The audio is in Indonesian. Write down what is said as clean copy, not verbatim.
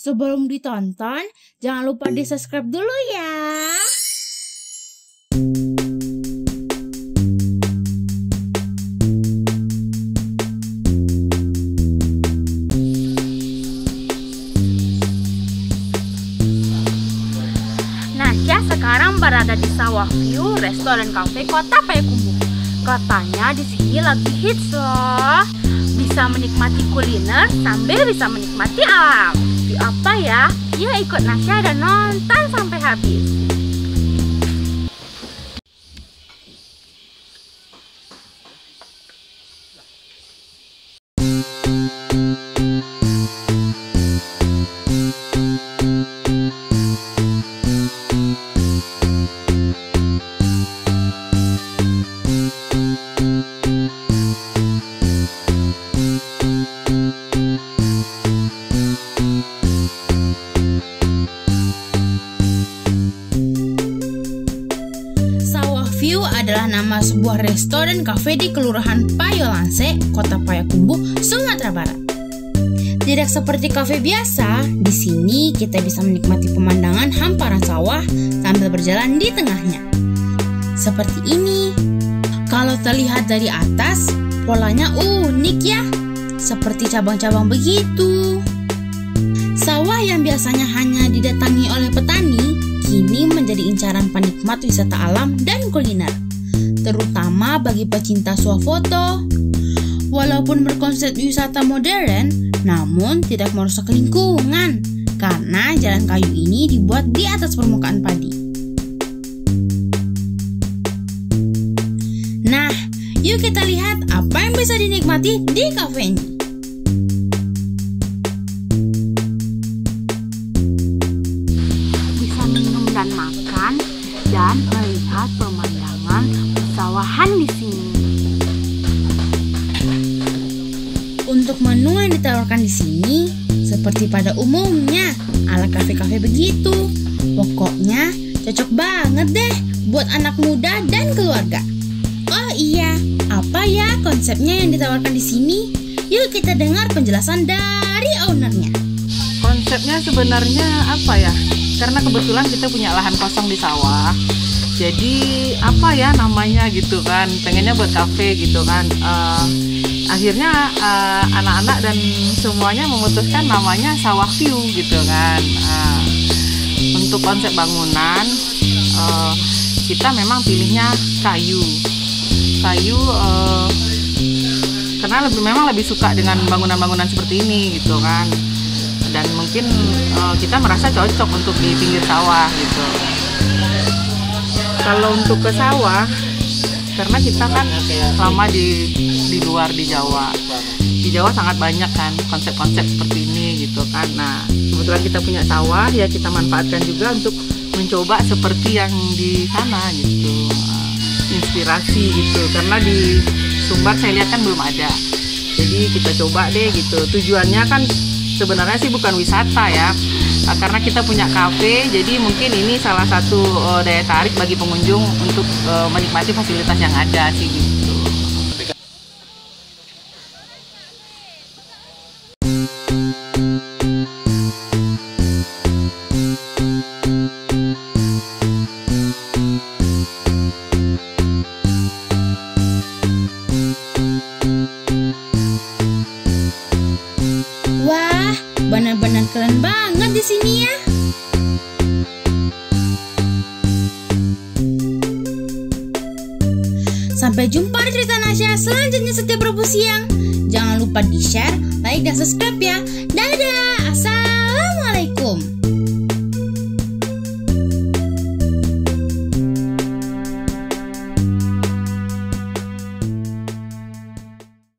Sebelum ditonton, jangan lupa di-subscribe dulu ya. Nasya sekarang berada di Sawah View Restoran Cafe Kota Payakumbuh. Katanya di sini lagi hits loh. Bisa menikmati kuliner sambil bisa menikmati alam. View apa ya? Yuk ikut Nasya dan nonton sampai habis. View adalah nama sebuah restoran kafe di Kelurahan Payolanse, Kota Payakumbuh, Sumatera Barat. Tidak seperti kafe biasa, di sini kita bisa menikmati pemandangan hamparan sawah sambil berjalan di tengahnya. Seperti ini. Kalau terlihat dari atas, polanya unik ya, seperti cabang-cabang begitu. Sawah yang biasanya hanya didatangi oleh petani, kini menjadi incaran penikmat wisata alam dan kuliner, terutama bagi pecinta swafoto. Walaupun berkonsep wisata modern, namun tidak merusak lingkungan, karena jalan kayu ini dibuat di atas permukaan padi. Nah, yuk kita lihat apa yang bisa dinikmati di kafe ini. Dan makan dan melihat pemandangan persawahan di sini. Untuk menu yang ditawarkan di sini seperti pada umumnya ala kafe-kafe begitu. Pokoknya cocok banget deh buat anak muda dan keluarga. Oh iya, apa ya konsepnya yang ditawarkan di sini? Yuk kita dengar penjelasan dari ownernya. Konsepnya sebenarnya apa ya? Karena kebetulan kita punya lahan kosong di sawah, jadi apa ya namanya gitu kan, pengennya buat kafe gitu kan. Akhirnya anak-anak dan semuanya memutuskan namanya Sawah View gitu kan. Untuk konsep bangunan, kita memang pilihnya kayu karena memang lebih suka dengan bangunan-bangunan seperti ini gitu kan. Dan mungkin kita merasa cocok untuk di pinggir sawah gitu. Kalau untuk ke sawah, karena kita kan lama di luar di Jawa. Di Jawa sangat banyak kan konsep-konsep seperti ini gitu kan. Nah, kebetulan kita punya sawah, ya kita manfaatkan juga untuk mencoba seperti yang di sana gitu. Inspirasi gitu, karena di Sumbar saya lihat kan belum ada. Jadi kita coba deh gitu. Tujuannya kan sebenarnya sih bukan wisata ya, karena kita punya kafe, jadi mungkin ini salah satu daya tarik bagi pengunjung untuk menikmati fasilitas yang ada sih gitu. Benar-benar keren banget di sini ya. Sampai jumpa di cerita Nasya selanjutnya setiap Rabu siang. Jangan lupa di-share, like, dan subscribe ya. Dadah!